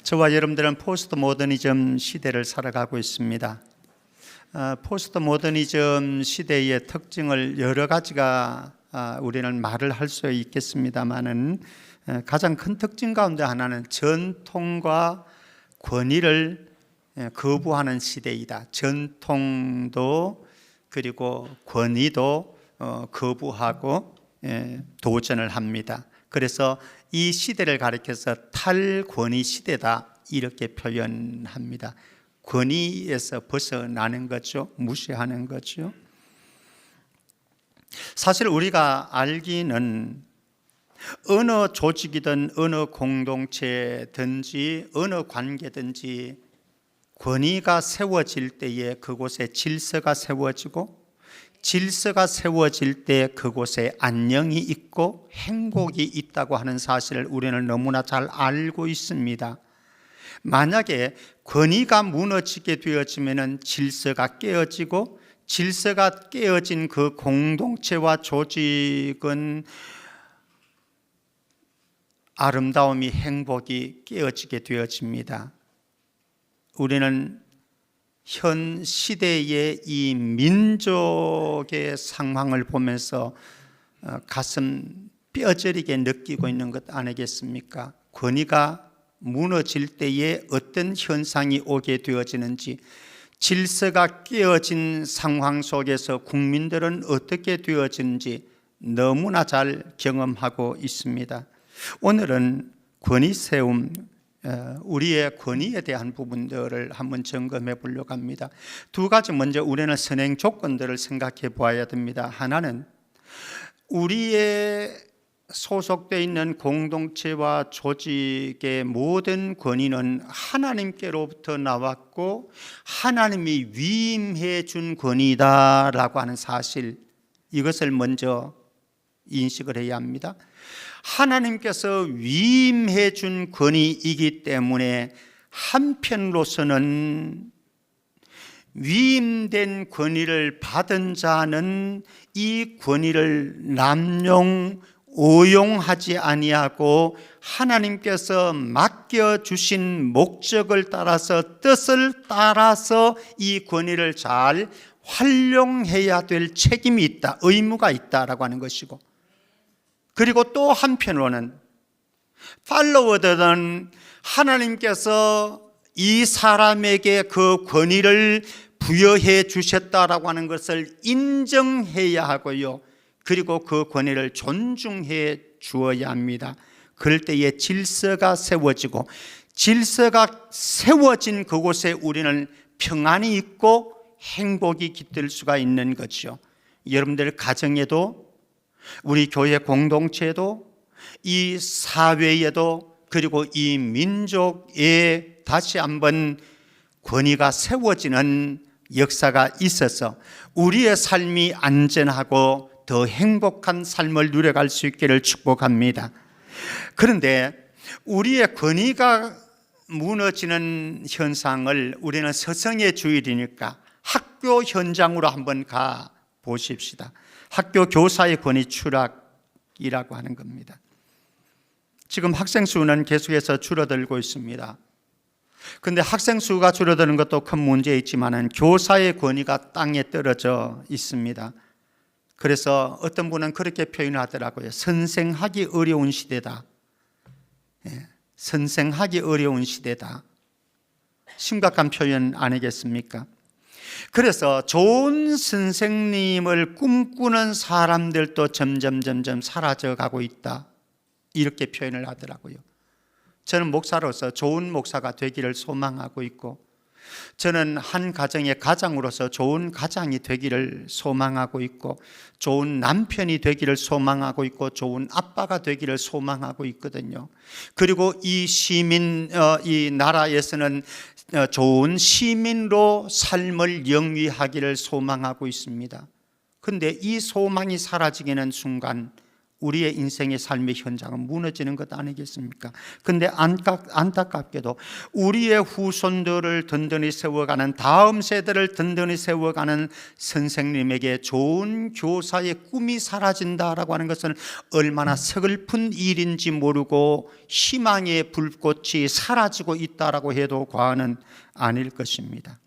저와 여러분들은 포스트 모더니즘 시대를 살아가고 있습니다. 포스트 모더니즘 시대의 특징을 여러 가지가 우리는 말을 할 수 있겠습니다만은 가장 큰 특징 가운데 하나는 전통과 권위를 거부하는 시대이다. 전통도 그리고 권위도 거부하고 도전을 합니다. 그래서 이 시대를 가리켜서 탈권위 시대다 이렇게 표현합니다. 권위에서 벗어나는 거죠. 무시하는 거죠. 사실 우리가 알기는 어느 조직이든 어느 공동체든지 어느 관계든지 권위가 세워질 때에 그곳에 질서가 세워지고 질서가 세워질 때 그곳에 안녕이 있고 행복이 있다고 하는 사실을 우리는 너무나 잘 알고 있습니다. 만약에 권위가 무너지게 되어지면 질서가 깨어지고 질서가 깨어진 그 공동체와 조직은 아름다움이 행복이 깨어지게 되어집니다. 우리는 현 시대의 이 민족의 상황을 보면서 가슴 뼈저리게 느끼고 있는 것 아니겠습니까? 권위가 무너질 때에 어떤 현상이 오게 되어지는지, 질서가 깨어진 상황 속에서 국민들은 어떻게 되어지는지 너무나 잘 경험하고 있습니다. 오늘은 권위 세움, 우리의 권위에 대한 부분들을 한번 점검해 보려고 합니다. 두 가지 먼저 우리는 선행 조건들을 생각해 보아야 됩니다. 하나는 우리의 소속되어 있는 공동체와 조직의 모든 권위는 하나님께로부터 나왔고 하나님이 위임해 준 권위다라고 하는 사실, 이것을 먼저 인식을 해야 합니다. 하나님께서 위임해 준 권위이기 때문에 한편으로서는 위임된 권위를 받은 자는 이 권위를 남용 오용하지 아니하고 하나님께서 맡겨주신 목적을 따라서 뜻을 따라서 이 권위를 잘 활용해야 될 책임이 있다, 의무가 있다라고 하는 것이고, 그리고 또 한편으로는 팔로워들은 하나님께서 이 사람에게 그 권위를 부여해 주셨다라고 하는 것을 인정해야 하고요, 그리고 그 권위를 존중해 주어야 합니다. 그럴 때에 질서가 세워지고 질서가 세워진 그곳에 우리는 평안이 있고 행복이 깃들 수가 있는 거죠. 여러분들 가정에도 우리 교회 공동체에도 이 사회에도 그리고 이 민족에 다시 한번 권위가 세워지는 역사가 있어서 우리의 삶이 안전하고 더 행복한 삶을 누려갈 수 있기를 축복합니다. 그런데 우리의 권위가 무너지는 현상을 우리는 서성의 주일이니까 학교 현장으로 한번 가 보십시다. 학교 교사의 권위 추락이라고 하는 겁니다. 지금 학생 수는 계속해서 줄어들고 있습니다. 그런데 학생 수가 줄어드는 것도 큰 문제이지만 교사의 권위가 땅에 떨어져 있습니다. 그래서 어떤 분은 그렇게 표현하더라고요. 선생하기 어려운 시대다. 선생하기 어려운 시대다. 심각한 표현 아니겠습니까? 그래서 좋은 선생님을 꿈꾸는 사람들도 점점 사라져가고 있다, 이렇게 표현을 하더라고요. 저는 목사로서 좋은 목사가 되기를 소망하고 있고, 저는 한 가정의 가장으로서 좋은 가장이 되기를 소망하고 있고, 좋은 남편이 되기를 소망하고 있고, 좋은 아빠가 되기를 소망하고 있거든요. 그리고 이 나라에서는 좋은 시민으로 삶을 영위하기를 소망하고 있습니다. 그런데 이 소망이 사라지기는 순간 우리의 인생의 삶의 현장은 무너지는 것 아니겠습니까? 근데 안타깝게도 우리의 후손들을 든든히 세워가는, 다음 세대를 든든히 세워가는 선생님에게 좋은 교사의 꿈이 사라진다라고 하는 것은 얼마나 서글픈 일인지 모르고 희망의 불꽃이 사라지고 있다라고 해도 과언은 아닐 것입니다.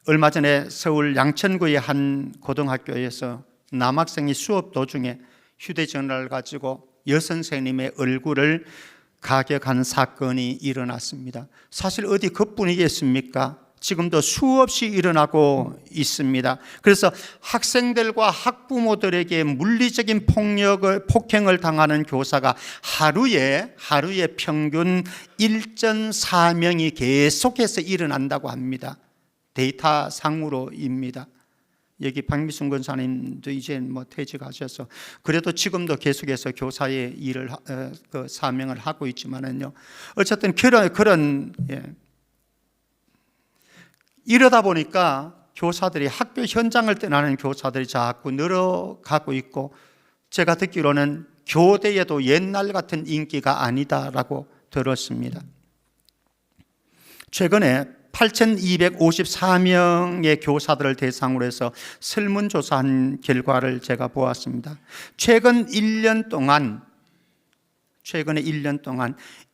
얼마 전에 서울 양천구의 한 고등학교에서 남학생이 수업 도중에 휴대전화를 가지고 여선생님의 얼굴을 가격한 사건이 일어났습니다. 사실 어디 그뿐이겠습니까? 지금도 수없이 일어나고 있습니다. 그래서 학생들과 학부모들에게 물리적인 폭행을 당하는 교사가 하루에 평균 1.4명이 계속해서 일어난다고 합니다. 데이터 상으로입니다. 여기 박미순 권사님도 이제 퇴직하셔서 그래도 지금도 계속해서 교사의 일을 사명을 하고 있지만은요. 어쨌든 그런 이러다 보니까 교사들이, 학교 현장을 떠나는 교사들이 자꾸 늘어가고 있고, 제가 듣기로는 교대에도 옛날 같은 인기가 아니다라고 들었습니다. 최근에 8,254명의 교사들을 대상으로 해서 설문조사한 결과를 제가 보았습니다. 최근에 1년 동안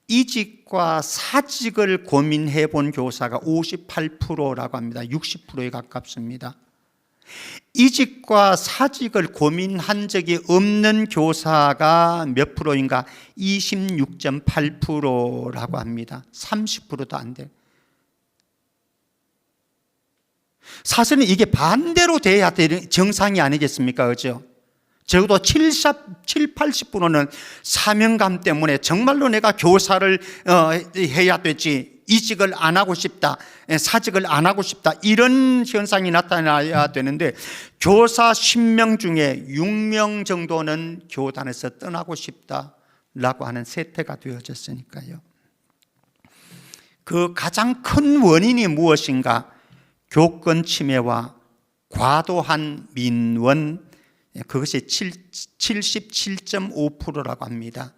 이직과 사직을 고민해 본 교사가 58%라고 합니다. 60%에 가깝습니다. 이직과 사직을 고민한 적이 없는 교사가 몇 프로인가? 26.8%라고 합니다. 30%도 안 돼요. 사실은 이게 반대로 돼야 되는 정상이 아니겠습니까? 그죠? 적어도 80%는 사명감 때문에 정말로 내가 교사를 해야 되지, 이직을 안 하고 싶다, 사직을 안 하고 싶다, 이런 현상이 나타나야 되는데, 교사 10명 중에 6명 정도는 교단에서 떠나고 싶다라고 하는 세태가 되어졌으니까요. 그 가장 큰 원인이 무엇인가? 교권 침해와 과도한 민원, 그것이 77.5%라고 합니다.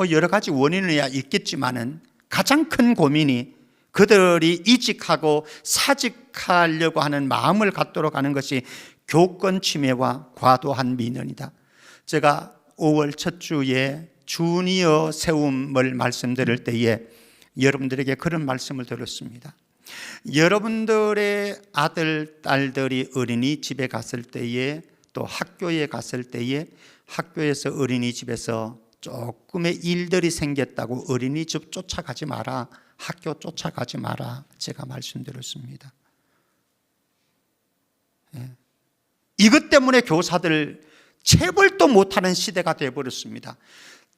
여러 가지 원인은 있겠지만은 가장 큰 고민이 그들이 이직하고 사직하려고 하는 마음을 갖도록 하는 것이 교권 침해와 과도한 민원이다. 제가 5월 첫 주에 주니어 세움을 말씀드릴 때에 여러분들에게 그런 말씀을 드렸습니다. 여러분들의 아들, 딸들이 어린이집에 갔을 때에, 또 학교에 갔을 때에, 학교에서 어린이집에서 조금의 일들이 생겼다고 어린이집 쫓아가지 마라, 학교 쫓아가지 마라, 제가 말씀드렸습니다. 이것 때문에 교사들 체벌도 못하는 시대가 되어버렸습니다.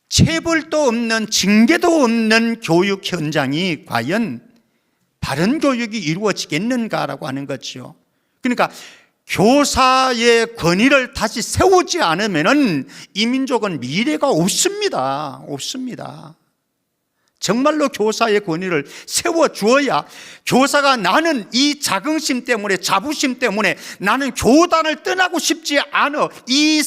체벌도 없는, 징계도 없는 교육 현장이 과연 바른 교육이 이루어지겠는가라고 하는 거죠. 그러니까 교사의 권위를 다시 세우지 않으면 이 민족은 미래가 없습니다. 정말로 교사의 권위를 세워주어야, 교사가 나는 이 자긍심 때문에, 자부심 때문에 나는 교단을 떠나고 싶지 않아, 이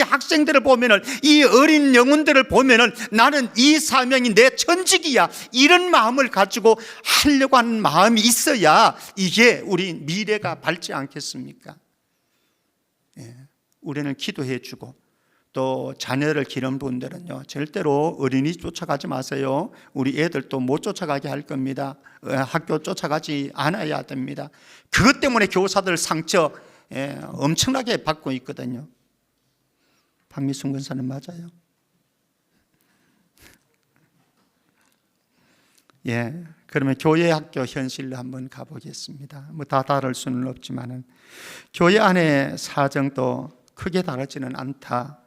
학생들을 보면은, 이 어린 영혼들을 보면은 나는 이 사명이 내 천직이야, 이런 마음을 가지고 하려고 하는 마음이 있어야 이게 우리 미래가 밝지 않겠습니까? 우리는 기도해 주고, 또 자녀를 기른 분들은요, 절대로 어린이집 쫓아가지 마세요. 우리 애들도 못 쫓아가게 할 겁니다. 학교 쫓아가지 않아야 됩니다. 그것 때문에 교사들 상처 엄청나게 받고 있거든요. 박미순 권사는 맞아요? 그러면 교회 학교 현실로 한번 가보겠습니다. 다 다를 수는 없지만은 교회 안의 사정도 크게 다르지는 않다.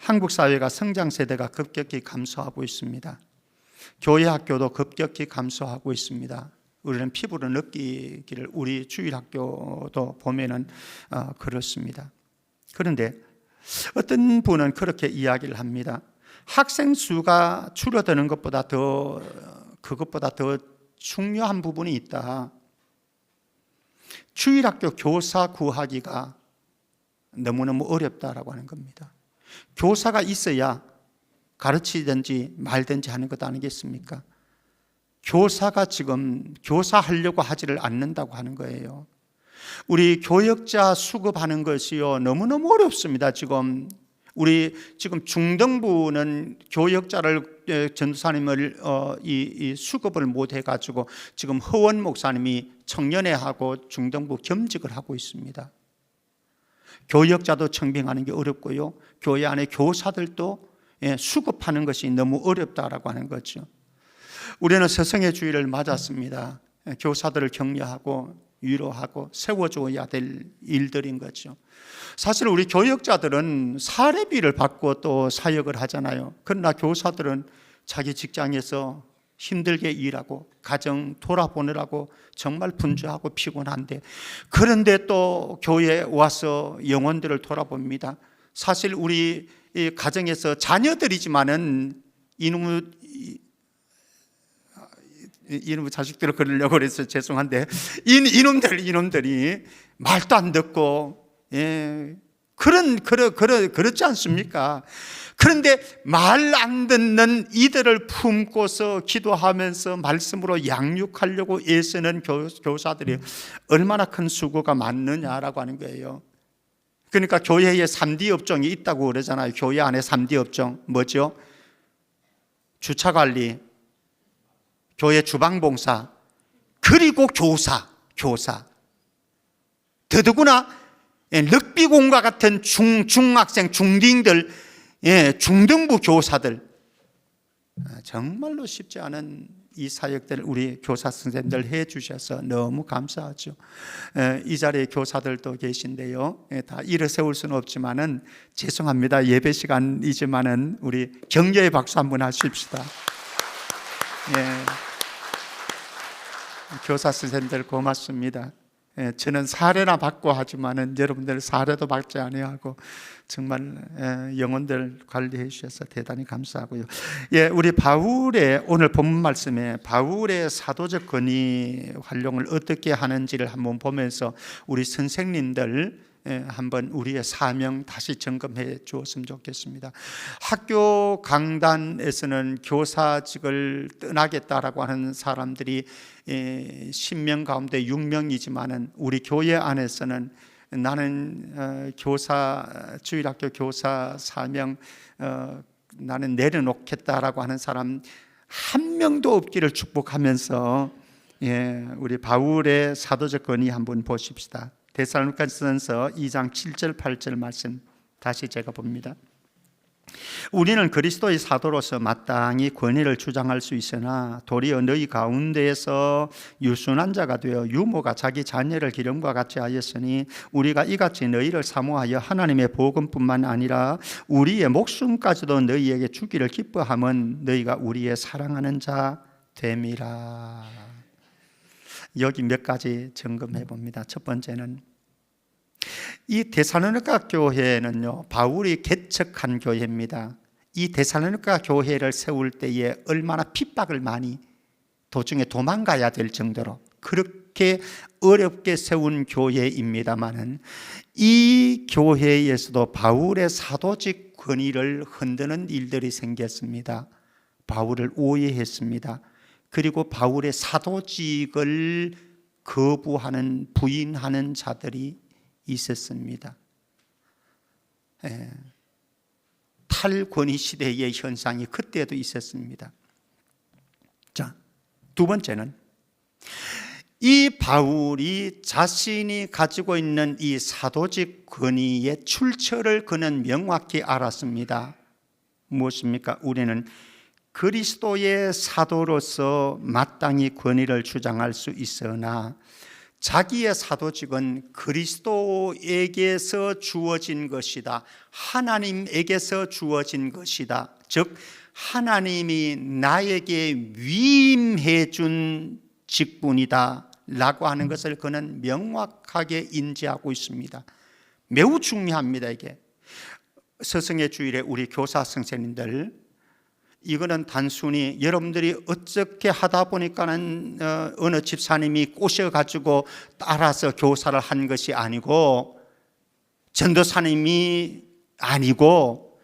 한국 사회가 성장 세대가 급격히 감소하고 있습니다. 교회 학교도 급격히 감소하고 있습니다. 우리는 피부로 느끼기를, 우리 주일학교도 보면은 그렇습니다. 그런데 어떤 분은 그렇게 이야기를 합니다. 학생 수가 줄어드는 것보다 그것보다 더 중요한 부분이 있다. 주일학교 교사 구하기가 너무너무 어렵다라고 하는 겁니다. 교사가 있어야 가르치든지 말든지 하는 것 아니겠습니까? 교사가 지금 교사하려고 하지를 않는다고 하는 거예요. 우리 교역자 수급하는 것이요, 너무너무 어렵습니다. 우리 지금 중등부는 교역자를 전도사님을 이 수급을 못 해가지고 지금 허원 목사님이 청년회하고 중등부 겸직을 하고 있습니다. 교역자도 청빙하는 게 어렵고요, 교회 안에 교사들도 수급하는 것이 너무 어렵다라고 하는 거죠. 우리는 스승의 주의를 맞았습니다. 교사들을 격려하고 위로하고 세워줘야 될 일들인 거죠. 사실 우리 교역자들은 사례비를 받고 또 사역을 하잖아요. 그러나 교사들은 자기 직장에서 힘들게 일하고 가정 돌아보느라고 정말 분주하고 피곤한데, 그런데 또 교회에 와서 영혼들을 돌아봅니다. 사실 우리 이 가정에서 자녀들이지만은 이놈의 자식들을 그러려고 그래서 죄송한데, 이놈들이 말도 안 듣고, 그렇지 않습니까? 그런데 말 안 듣는 이들을 품고서 기도하면서 말씀으로 양육하려고 애쓰는 교사들이 얼마나 큰 수고가 많느냐라고 하는 거예요. 그러니까 교회에 3D 업종이 있다고 그러잖아요. 교회 안에 3D 업종 뭐죠? 주차관리, 교회 주방봉사, 그리고 교사. 더더구나 럭비공과 같은 중학생, 중딩들, 중등부 교사들, 정말로 쉽지 않은 이 사역들 우리 교사 선생님들 해 주셔서 너무 감사하죠. 이 자리에 교사들도 계신데요, 다 일어세울 수는 없지만은 죄송합니다. 예배 시간이지만은 우리 격려의 박수 한번 하십시다. 교사 선생님들 고맙습니다. 저는 사례나 받고 하지만은 여러분들 사례도 받지 아니하고 정말 영혼들 관리해 주셔서 대단히 감사하고요. 우리 바울의 오늘 본문 말씀에 바울의 사도적 권위 활용을 어떻게 하는지를 한번 보면서 우리 선생님들 한번 우리의 사명 다시 점검해 주었으면 좋겠습니다. 학교 강단에서는 교사직을 떠나겠다라고 하는 사람들이 10명 가운데 6명이지만은 우리 교회 안에서는 나는 주일학교 교사 사명 나는 내려놓겠다라고 하는 사람 한 명도 없기를 축복하면서 우리 바울의 사도적 권위 한번 보십시다. 데살로니가전서 2장 7절 8절 말씀 다시 제가 봅니다. 우리는 그리스도의 사도로서 마땅히 권위를 주장할 수 있으나 도리어 너희 가운데에서 유순한 자가 되어 유모가 자기 자녀를 기름과 같이 하였으니 우리가 이같이 너희를 사모하여 하나님의 복음뿐만 아니라 우리의 목숨까지도 너희에게 주기를 기뻐함은 너희가 우리의 사랑하는 자 됨이라. 여기 몇 가지 점검해 봅니다. 첫 번째는 이 데살로니가 교회는요, 바울이 개척한 교회입니다. 이 데살로니가 교회를 세울 때에 얼마나 핍박을 많이 도중에 도망가야 될 정도로 그렇게 어렵게 세운 교회입니다만은 이 교회에서도 바울의 사도직 권위를 흔드는 일들이 생겼습니다. 바울을 오해했습니다. 그리고 바울의 사도직을 거부하는, 부인하는 자들이 있었습니다. 탈권위 시대의 현상이 그때도 있었습니다. 자, 두 번째는 이 바울이 자신이 가지고 있는 이 사도직 권위의 출처를 그는 명확히 알았습니다. 무엇입니까? 우리는 그리스도의 사도로서 마땅히 권위를 주장할 수 있으나 자기의 사도직은 그리스도에게서 주어진 것이다. 하나님에게서 주어진 것이다. 즉 하나님이 나에게 위임해 준 직분이다 라고 하는 것을 그는 명확하게 인지하고 있습니다. 매우 중요합니다. 이게 스승의 주일에 우리 교사 선생님들, 이거는 단순히 여러분들이 어떻게 하다 보니까는 어느 집사님이 꼬셔가지고 따라서 교사를 한 것이 아니고, 전도사님이 아니고,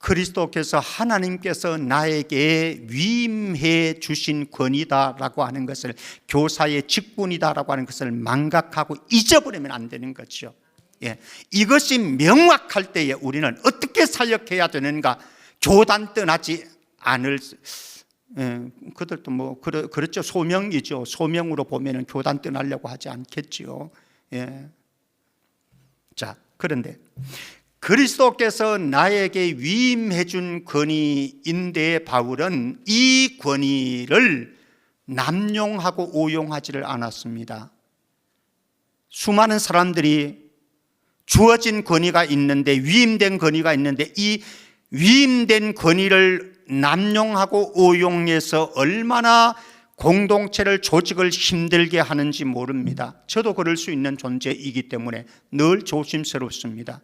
그리스도께서 하나님께서 나에게 위임해 주신 권위다라고 하는 것을, 교사의 직분이다라고 하는 것을 망각하고 잊어버리면 안 되는 거죠. 예, 이것이 명확할 때에 우리는 어떻게 사역해야 되는가, 교단 떠나지 않을, 그들도 뭐 그렇죠. 소명이죠. 소명으로 보면은 교단 떠나려고 하지 않겠지요. 예. 자, 그런데 그리스도께서 나에게 위임해 준 권위인데 바울은 이 권위를 남용하고 오용하지를 않았습니다. 수많은 사람들이 주어진 권위가 있는데, 위임된 권위가 있는데, 이 위임된 권위를 남용하고 오용해서 얼마나 공동체를, 조직을 힘들게 하는지 모릅니다. 저도 그럴 수 있는 존재이기 때문에 늘 조심스럽습니다.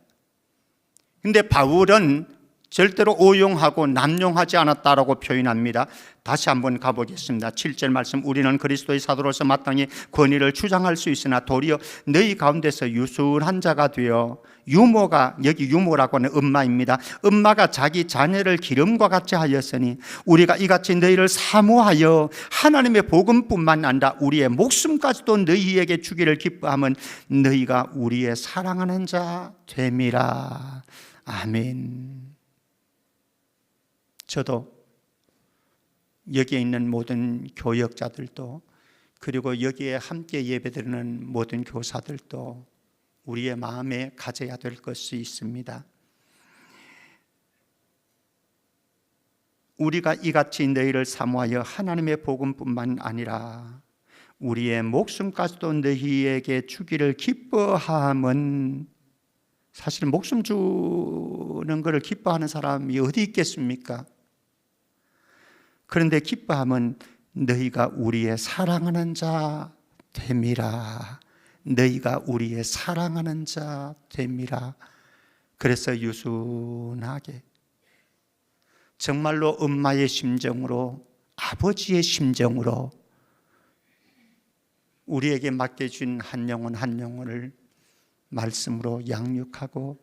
근데 바울은 절대로 오용하고 남용하지 않았다라고 표현합니다. 다시 한번 가보겠습니다. 7절 말씀, 우리는 그리스도의 사도로서 마땅히 권위를 주장할 수 있으나 도리어 너희 가운데서 유순한 자가 되어, 유모가, 여기 유모라고 하는 엄마입니다. 엄마가 자기 자녀를 기름과 같이 하였으니 우리가 이같이 너희를 사모하여 하나님의 복음뿐만 아니라 우리의 목숨까지도 너희에게 주기를 기뻐하면 너희가 우리의 사랑하는 자 됨이라. 아멘. 저도 여기에 있는 모든 교역자들도, 그리고 여기에 함께 예배드리는 모든 교사들도 우리의 마음에 가져야 될 것이 있습니다. 우리가 이같이 너희를 사모하여 하나님의 복음뿐만 아니라 우리의 목숨까지도 너희에게 주기를 기뻐함은, 사실 목숨 주는 것을 기뻐하는 사람이 어디 있겠습니까? 그런데 기뻐함은 너희가 우리의 사랑하는 자 됨이라. 너희가 우리의 사랑하는 자 됨이라. 그래서 유순하게, 정말로 엄마의 심정으로, 아버지의 심정으로 우리에게 맡겨준 한 영혼 한 영혼을 말씀으로 양육하고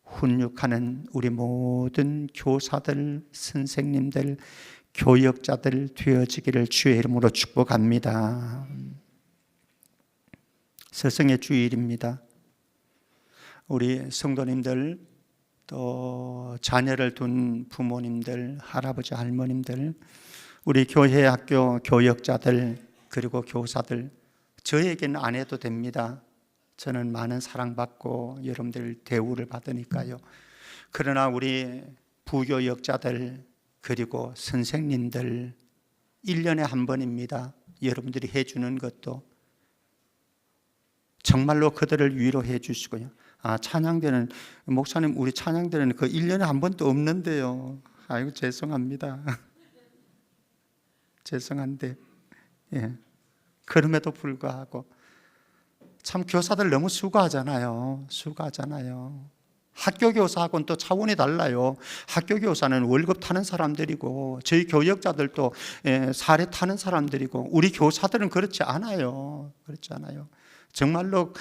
훈육하는 우리 모든 교사들, 선생님들, 교역자들 되어지기를 주의 이름으로 축복합니다. 스승의 주일입니다. 우리 성도님들, 또 자녀를 둔 부모님들, 할아버지 할머님들, 우리 교회 학교 교역자들, 그리고 교사들, 저에게는 안 해도 됩니다. 저는 많은 사랑받고 여러분들 대우를 받으니까요. 그러나 우리 부교역자들, 그리고 선생님들, 1년에 한 번입니다. 여러분들이 해주는 것도 정말로 그들을 위로해 주시고요. 찬양대는, 목사님 우리 찬양대는 그 1년에 한 번도 없는데요. 아이고 죄송합니다. 죄송한데, 예. 그럼에도 불구하고 참 교사들 너무 수고하잖아요. 학교 교사하고는 또 차원이 달라요. 학교 교사는 월급 타는 사람들이고, 저희 교역자들도 사례 타는 사람들이고, 우리 교사들은 그렇지 않아요. 정말로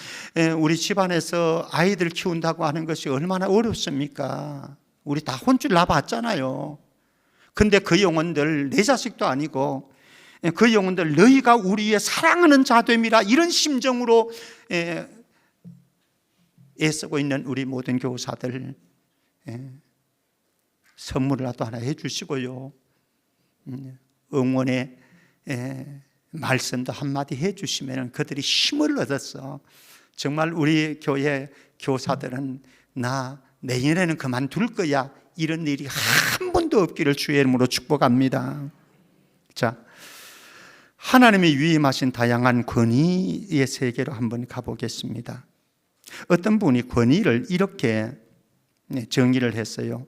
우리 집안에서 아이들 키운다고 하는 것이 얼마나 어렵습니까? 우리 다 혼쭐 나봤잖아요. 근데 그 영혼들, 내 자식도 아니고 그 영혼들, 너희가 우리의 사랑하는 자됨이라, 이런 심정으로 애쓰고 있는 우리 모든 교사들, 선물이라도 하나 해주시고요, 응원의 말씀도 한마디 해주시면 그들이 힘을 얻어서 정말 우리 교회 교사들은 나 내년에는 그만둘 거야, 이런 일이 한 번도 없기를 주의 이름으로 축복합니다. 자, 하나님이 위임하신 다양한 권위의 세계로 한번 가보겠습니다. 어떤 분이 권위를 이렇게 정의를 했어요.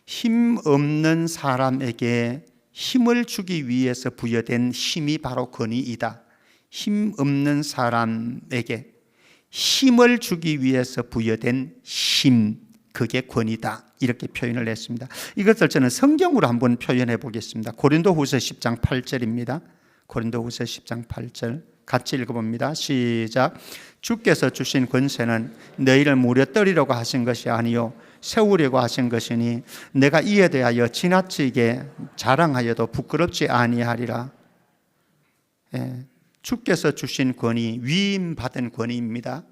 힘 없는 사람에게 힘을 주기 위해서 부여된 힘이 바로 권위이다. 힘 없는 사람에게 힘을 주기 위해서 부여된 힘, 그게 권위다, 이렇게 표현을 했습니다. 이것을 저는 성경으로 한번 표현해 보겠습니다. 고린도후서 10장 8절입니다. 고린도후서 10장 8절 같이 읽어봅니다. 시작. 주께서 주신 권세는 너희를 무려 떨이려고 하신 것이 아니요 세우려고 하신 것이니 내가 이에 대하여 지나치게 자랑하여도 부끄럽지 아니하리라. 주께서 주신 권위, 위임받은 권위입니다.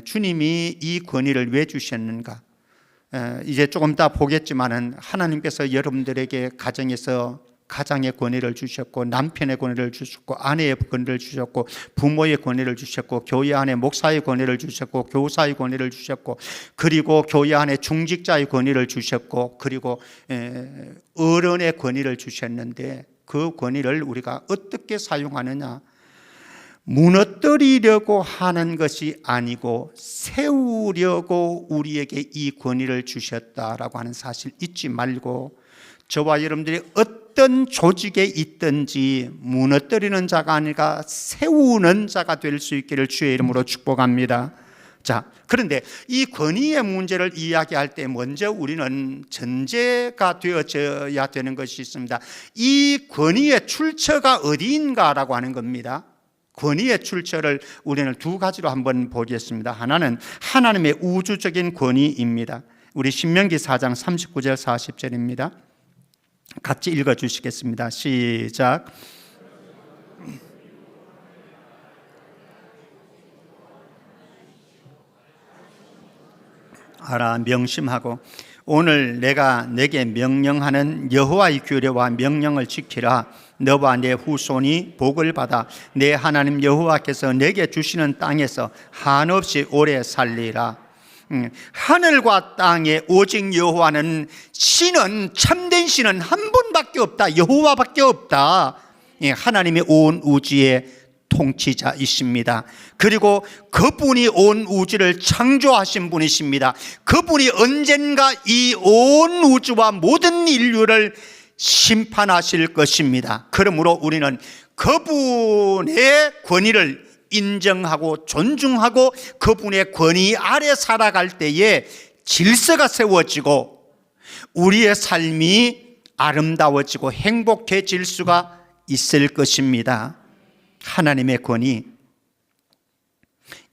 주님이 이 권위를 왜 주셨는가? 이제 조금 더 보겠지만은 하나님께서 여러분들에게 가정에서 가장의 권위를 주셨고, 남편의 권위를 주셨고, 아내의 권위를 주셨고, 부모의 권위를 주셨고, 교회 안에 목사의 권위를 주셨고, 교사의 권위를 주셨고, 그리고 교회 안에 중직자의 권위를 주셨고, 그리고 어른의 권위를 주셨는데, 그 권위를 우리가 어떻게 사용하느냐? 무너뜨리려고 하는 것이 아니고 세우려고 우리에게 이 권위를 주셨다라고 하는 사실 잊지 말고, 저와 여러분들이 어떤 조직에 있든지 무너뜨리는 자가 아니라 세우는 자가 될 수 있기를 주의 이름으로 축복합니다. 자, 그런데 이 권위의 문제를 이야기할 때 먼저 우리는 전제가 되어져야 되는 것이 있습니다. 이 권위의 출처가 어디인가라고 하는 겁니다. 권위의 출처를 우리는 두 가지로 한번 보겠습니다. 하나는 하나님의 우주적인 권위입니다. 우리 신명기 4장 39절 40절입니다. 같이 읽어주시겠습니다. 시작. 알아, 명심하고 오늘 내가 내게 명령하는 여호와의 규례와 명령을 지키라. 너와 내 후손이 복을 받아 내 하나님 여호와께서 내게 주시는 땅에서 한없이 오래 살리라. 하늘과 땅에 오직 여호와는, 신은, 참된 신은 한 분밖에 없다. 여호와밖에 없다. 하나님이 온 우주의 통치자이십니다. 그리고 그분이 온 우주를 창조하신 분이십니다. 그분이 언젠가 이 온 우주와 모든 인류를 심판하실 것입니다. 그러므로 우리는 그분의 권위를 인정하고 존중하고 그분의 권위 아래 살아갈 때에 질서가 세워지고 우리의 삶이 아름다워지고 행복해질 수가 있을 것입니다. 하나님의 권위,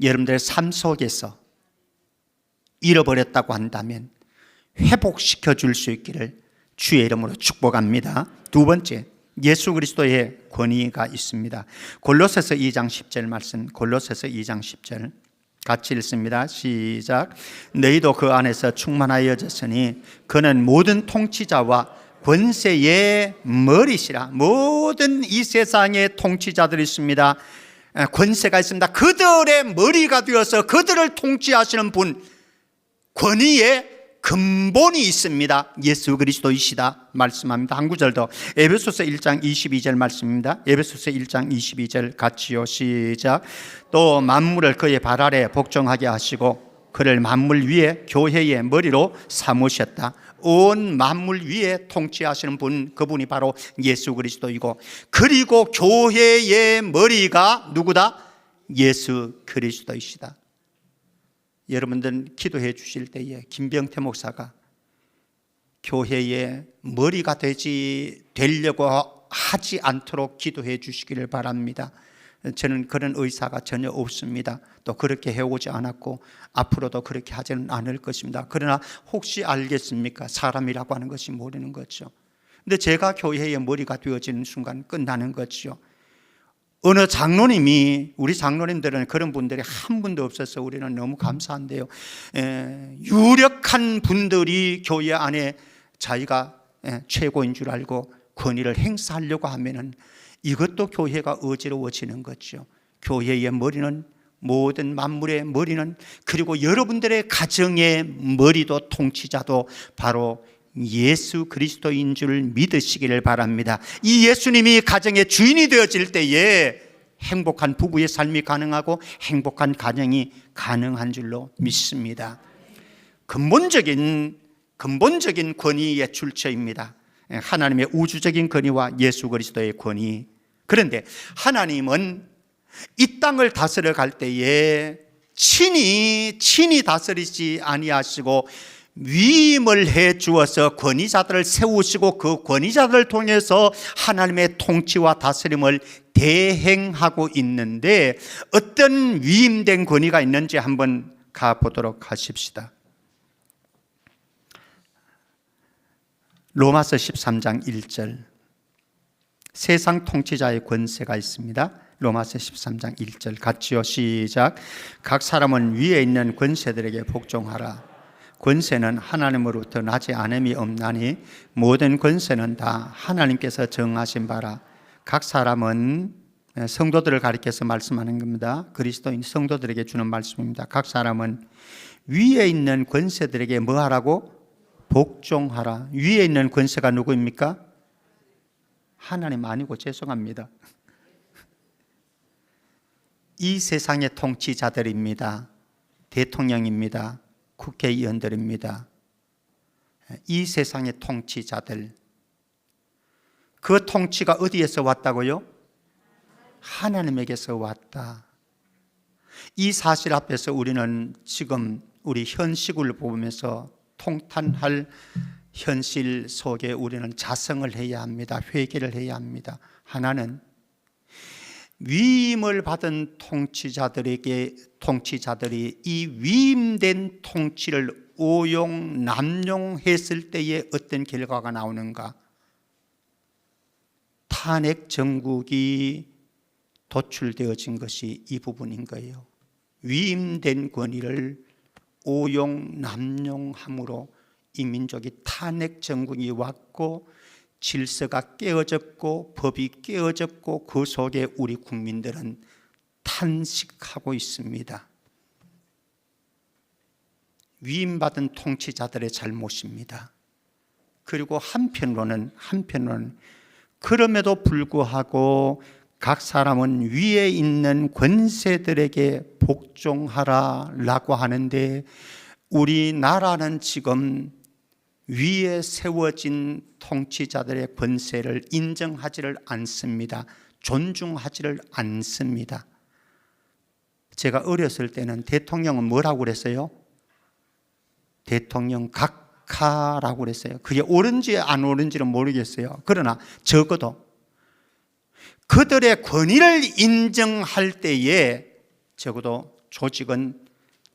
여러분들의 삶 속에서 잃어버렸다고 한다면 회복시켜 줄 수 있기를 주의 이름으로 축복합니다. 두 번째, 예수 그리스도의 권위가 있습니다. 골로새서 2장 10절 말씀, 골로새서 2장 10절 같이 읽습니다. 시작. 너희도 그 안에서 충만하여졌으니 그는 모든 통치자와 권세의 머리시라. 모든 이 세상의 통치자들이 있습니다. 권세가 있습니다. 그들의 머리가 되어서 그들을 통치하시는 분, 권위의 근본이 있습니다. 예수 그리스도이시다 말씀합니다. 한 구절 더, 에베소서 1장 22절 말씀입니다. 에베소서 1장 22절 같이요. 시작. 또 만물을 그의 발 아래 복종하게 하시고 그를 만물 위에 교회의 머리로 삼으셨다. 온 만물 위에 통치하시는 분, 그분이 바로 예수 그리스도이고, 그리고 교회의 머리가 누구다? 예수 그리스도이시다. 여러분들 기도해 주실 때에 김병태 목사가 교회의 머리가 되려고 하지 않도록 기도해 주시기를 바랍니다. 저는 그런 의사가 전혀 없습니다. 또 그렇게 해오지 않았고 앞으로도 그렇게 하지는 않을 것입니다. 그러나 혹시 알겠습니까? 사람이라고 하는 것이 모르는 거죠. 근데 제가 교회의 머리가 되어지는 순간 끝나는 거죠. 어느 장로님이, 우리 장로님들은 그런 분들이 한 분도 없어서 우리는 너무 감사한데요, 유력한 분들이 교회 안에 자기가 최고인 줄 알고 권위를 행사하려고 하면은 이것도 교회가 어지러워지는 거죠. 교회의 머리는, 모든 만물의 머리는, 그리고 여러분들의 가정의 머리도 통치자도 바로 예수 그리스도인 줄 믿으시기를 바랍니다. 이 예수님이 가정의 주인이 되어질 때에 행복한 부부의 삶이 가능하고 행복한 가정이 가능한 줄로 믿습니다. 근본적인 권위의 출처입니다. 하나님의 우주적인 권위와 예수 그리스도의 권위. 그런데 하나님은 이 땅을 다스려 갈 때에 친히 다스리지 아니하시고 위임을 해 주어서 권위자들을 세우시고 그 권위자들을 통해서 하나님의 통치와 다스림을 대행하고 있는데, 어떤 위임된 권위가 있는지 한번 가보도록 하십시다. 로마서 13장 1절. 세상 통치자의 권세가 있습니다. 로마서 13장 1절 같이요. 시작. 각 사람은 위에 있는 권세들에게 복종하라. 권세는 하나님으로부터 나지 않음이 없나니 모든 권세는 다 하나님께서 정하신 바라. 각 사람은 성도들을 가리켜서 말씀하는 겁니다. 그리스도인 성도들에게 주는 말씀입니다. 각 사람은 위에 있는 권세들에게 뭐 하라고? 복종하라. 위에 있는 권세가 누구입니까? 하나님 아니고 죄송합니다. 이 세상의 통치자들입니다. 대통령입니다. 국회의원들입니다. 이 세상의 통치자들. 그 통치가 어디에서 왔다고요? 하나님에게서 왔다. 이 사실 앞에서 우리는 지금 우리 현 시국을 보면서 통탄할 현실 속에 우리는 자성을 해야 합니다. 회개를 해야 합니다. 하나는 위임을 받은 통치자들이 이 위임된 통치를 오용, 남용했을 때에 어떤 결과가 나오는가? 탄핵 정국이 도출되어진 것이 이 부분인 거예요. 위임된 권위를 오용, 남용함으로 이 민족이 탄핵 정국이 왔고 질서가 깨어졌고 법이 깨어졌고 그 속에 우리 국민들은 탄식하고 있습니다. 위임받은 통치자들의 잘못입니다. 그리고 한편으로는 그럼에도 불구하고 각 사람은 위에 있는 권세들에게 복종하라라고 하는데 우리나라는 지금 위에 세워진 통치자들의 권세를 인정하지를 않습니다. 존중하지를 않습니다. 제가 어렸을 때는 대통령은 뭐라고 그랬어요? 대통령 각하라고 그랬어요. 그게 옳은지 안 옳은지는 모르겠어요. 그러나 적어도 그들의 권위를 인정할 때에 적어도 조직은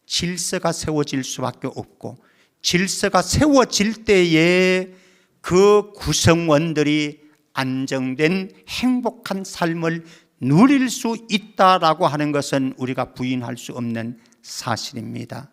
질서가 세워질 수밖에 없고 질서가 세워질 때에 그 구성원들이 안정된 행복한 삶을 누릴 수 있다라고 하는 것은 우리가 부인할 수 없는 사실입니다.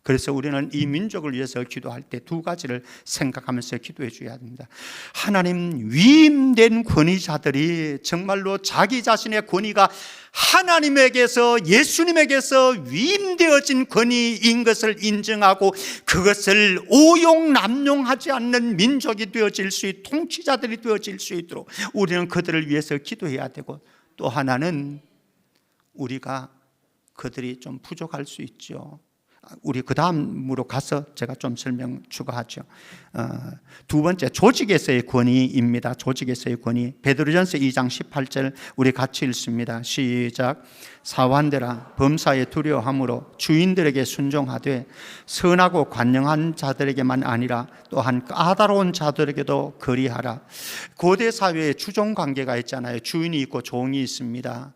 그래서 우리는 이 민족을 위해서 기도할 때 두 가지를 생각하면서 기도해 줘야 합니다. 하나님, 위임된 권위자들이 정말로 자기 자신의 권위가 하나님에게서, 예수님에게서 위임되어진 권위인 것을 인정하고 그것을 오용 남용하지 않는 민족이 되어질 수 있도록, 통치자들이 되어질 수 있도록 우리는 그들을 위해서 기도해야 되고, 또 하나는 우리가 그들이 좀 부족할 수 있죠. 우리 그 다음으로 가서 제가 좀 설명 추가하죠. 두 번째, 조직에서의 권위입니다. 조직에서의 권위. 베드로전서 2장 18절 우리 같이 읽습니다. 시작. 사환들아, 범사에 두려워함으로 주인들에게 순종하되 선하고 관영한 자들에게만 아니라 또한 까다로운 자들에게도 그리하라. 고대 사회에 주종 관계가 있잖아요. 주인이 있고 종이 있습니다.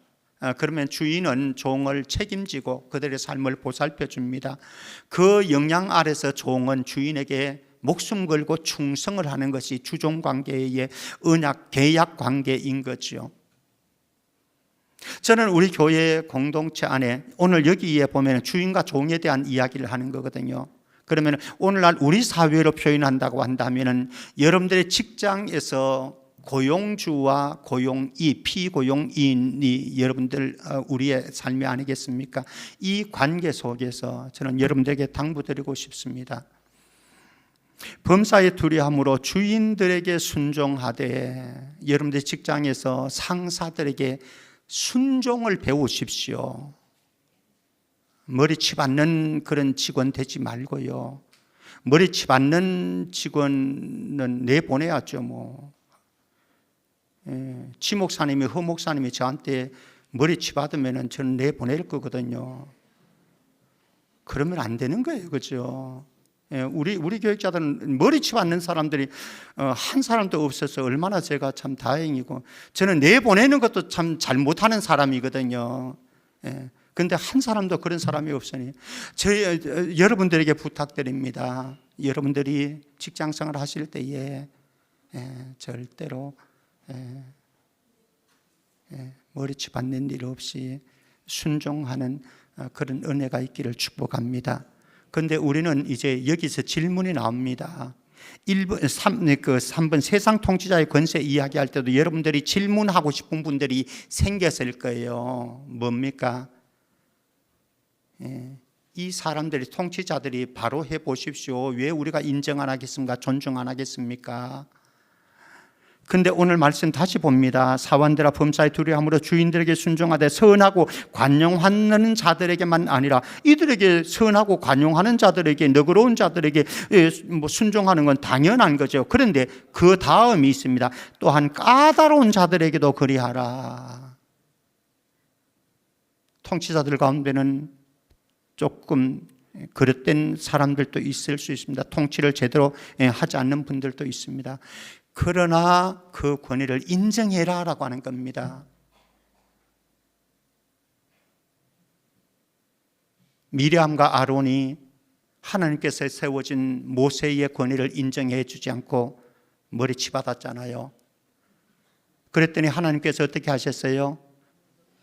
그러면 주인은 종을 책임지고 그들의 삶을 보살펴 줍니다. 그 영향 아래서 종은 주인에게 목숨 걸고 충성을 하는 것이 주종 관계의 언약, 계약 관계인 거죠. 저는 우리 교회 공동체 안에 오늘 여기에 보면 주인과 종에 대한 이야기를 하는 거거든요. 그러면 오늘날 우리 사회로 표현한다고 한다면 여러분들의 직장에서 고용주와 고용이, 피고용인이 여러분들 우리의 삶이 아니겠습니까? 이 관계 속에서 저는 여러분들에게 당부드리고 싶습니다. 범사에 두려함으로 주인들에게 순종하되 여러분들 직장에서 상사들에게 순종을 배우십시오. 머리치 받는 그런 직원 되지 말고요. 머리치 받는 직원은 내보내야죠. 뭐 지목사님이, 허목사님이 저한테 머리치 받으면 저는 내보낼 거거든요. 그러면 안 되는 거예요. 그죠? 우리 교육자들은 머리치 받는 사람들이 한 사람도 없어서 얼마나 제가 참 다행이고, 저는 내보내는 것도 참 잘못하는 사람이거든요. 그런데 한 사람도 그런 사람이 없으니 여러분들에게 부탁드립니다. 여러분들이 직장생활 하실 때에 절대로 머리치 받는 일 없이 순종하는 그런 은혜가 있기를 축복합니다. 그런데 우리는 이제 여기서 질문이 나옵니다. 3번 세상 통치자의 권세 이야기할 때도 여러분들이 질문하고 싶은 분들이 생겼을 거예요. 뭡니까? 이 사람들이, 통치자들이 바로 해보십시오. 왜 우리가 인정 안 하겠습니까? 존중 안 하겠습니까? 근데 오늘 말씀 다시 봅니다. 사원들아 범사에 두려움으로 주인들에게 순종하되 선하고 관용하는 자들에게만 아니라 이들에게, 선하고 관용하는 자들에게, 너그러운 자들에게 순종하는 건 당연한 거죠. 그런데 그 다음이 있습니다. 또한 까다로운 자들에게도 그리하라. 통치자들 가운데는 조금 그릇된 사람들도 있을 수 있습니다. 통치를 제대로 하지 않는 분들도 있습니다. 그러나 그 권위를 인정해라 라고 하는 겁니다. 미리암과 아론이 하나님께서 세워진 모세의 권위를 인정해 주지 않고 머리치 받았잖아요. 그랬더니 하나님께서 어떻게 하셨어요?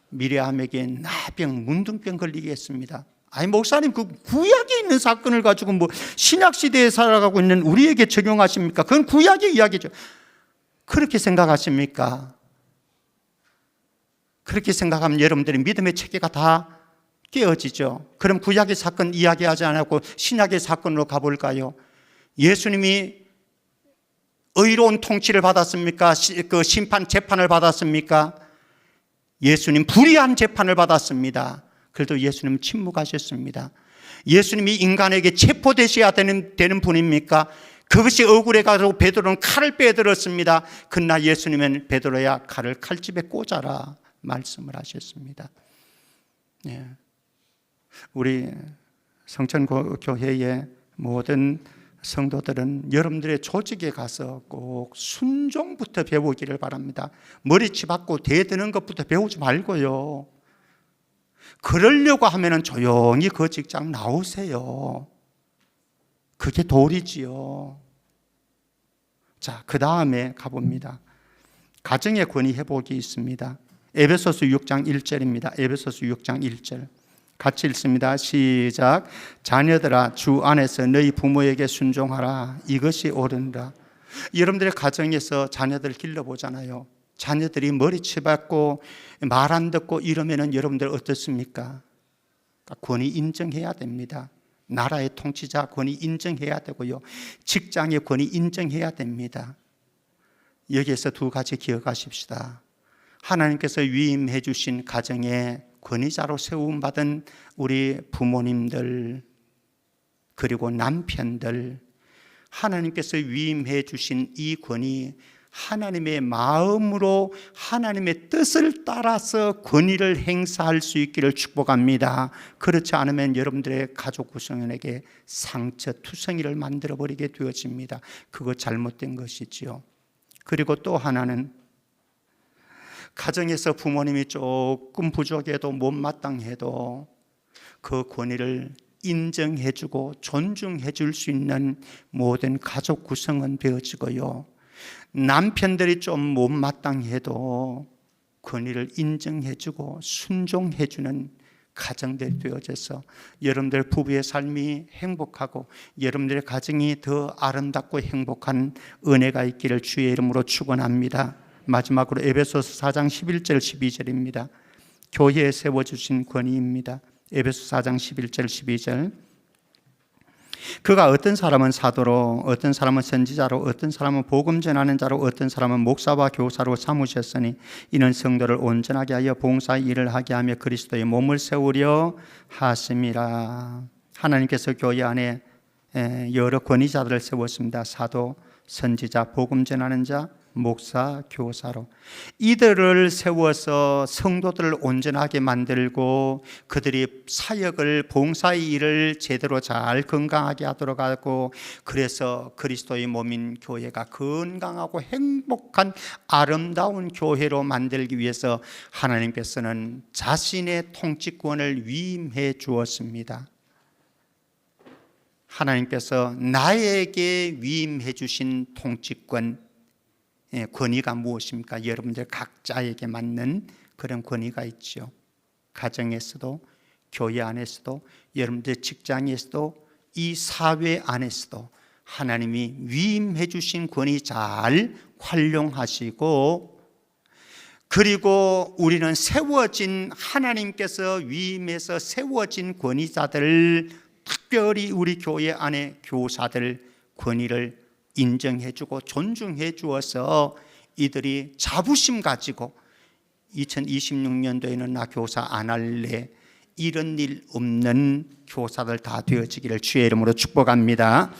미리암에게 나병, 문둥병 걸리게 했습니다. 아니 목사님, 그 구약에 있는 사건을 가지고 뭐 신약 시대에 살아가고 있는 우리에게 적용하십니까? 그건 구약의 이야기죠. 그렇게 생각하십니까? 그렇게 생각하면 여러분들의 믿음의 체계가 다 깨어지죠. 그럼 구약의 사건 이야기하지 않고 신약의 사건으로 가볼까요? 예수님이 의로운 통치를 받았습니까? 그 재판을 받았습니까? 예수님 불의한 재판을 받았습니다. 그래도 예수님은 침묵하셨습니다. 예수님이 인간에게 체포되셔야 되는 분입니까? 그것이 억울해가지고 베드로는 칼을 빼들었습니다. 그러나 예수님은 베드로야 칼을 칼집에 꽂아라 말씀을 하셨습니다. 우리 성천교회의 모든 성도들은 여러분들의 조직에 가서 꼭 순종부터 배우기를 바랍니다. 머리치 받고 대드는 것부터 배우지 말고요. 그러려고 하면 조용히 그 직장 나오세요. 그게 도리지요. 자, 그 다음에 가봅니다. 가정의 권위 회복이 있습니다. 에베소서 6장 1절입니다. 에베소서 6장 1절 같이 읽습니다. 시작. 자녀들아 주 안에서 너희 부모에게 순종하라. 이것이 옳으니라. 여러분들의 가정에서 자녀들 길러보잖아요. 자녀들이 머리치 받고 말 안 듣고 이러면은 여러분들 어떻습니까? 권위 인정해야 됩니다. 나라의 통치자 권위 인정해야 되고요. 직장의 권위 인정해야 됩니다. 여기에서 두 가지 기억하십시다. 하나님께서 위임해 주신 가정에 권위자로 세움받은 우리 부모님들, 그리고 남편들, 하나님께서 위임해 주신 이 권위, 하나님의 마음으로 하나님의 뜻을 따라서 권위를 행사할 수 있기를 축복합니다. 그렇지 않으면 여러분들의 가족 구성원에게 상처, 투성이를 만들어버리게 되어집니다. 그거 잘못된 것이지요. 그리고 또 하나는 가정에서 부모님이 조금 부족해도 못마땅해도 그 권위를 인정해주고 존중해줄 수 있는 모든 가족 구성원 되어지고요. 남편들이 좀 못마땅해도 권위를 인정해주고 순종해주는 가정들이 되어져서 여러분들 부부의 삶이 행복하고 여러분들의 가정이 더 아름답고 행복한 은혜가 있기를 주의 이름으로 축원합니다. 마지막으로 에베소서 4장 11절 12절입니다. 교회에 세워주신 권위입니다. 에베소 4장 11절 12절 그가 어떤 사람은 사도로, 어떤 사람은 선지자로, 어떤 사람은 복음 전하는 자로, 어떤 사람은 목사와 교사로 삼으셨으니 이는 성도를 온전하게 하여 봉사의 일을 하게 하며 그리스도의 몸을 세우려 하심이라. 하나님께서 교회 안에 여러 권위자들을 세웠습니다. 사도, 선지자, 복음 전하는 자, 목사, 교사로 이들을 세워서 성도들을 온전하게 만들고 그들이 사역을, 봉사의 일을 제대로 잘 건강하게 하도록 하고, 그래서 그리스도의 몸인 교회가 건강하고 행복한 아름다운 교회로 만들기 위해서 하나님께서는 자신의 통치권을 위임해 주었습니다. 하나님께서 나에게 위임해 주신 통치권, 권위가 무엇입니까? 여러분들 각자에게 맞는 그런 권위가 있죠. 가정에서도, 교회 안에서도, 여러분들 직장에서도, 이 사회 안에서도 하나님이 위임해 주신 권위 잘 활용하시고, 그리고 우리는 세워진, 하나님께서 위임해서 세워진 권위자들, 특별히 우리 교회 안에 교사들 권위를 인정해 주고 존중해 주어서 이들이 자부심 가지고 2026년도에는 나 교사 안 할래, 이런 일 없는 교사들 다 되어지기를 주의 이름으로 축복합니다.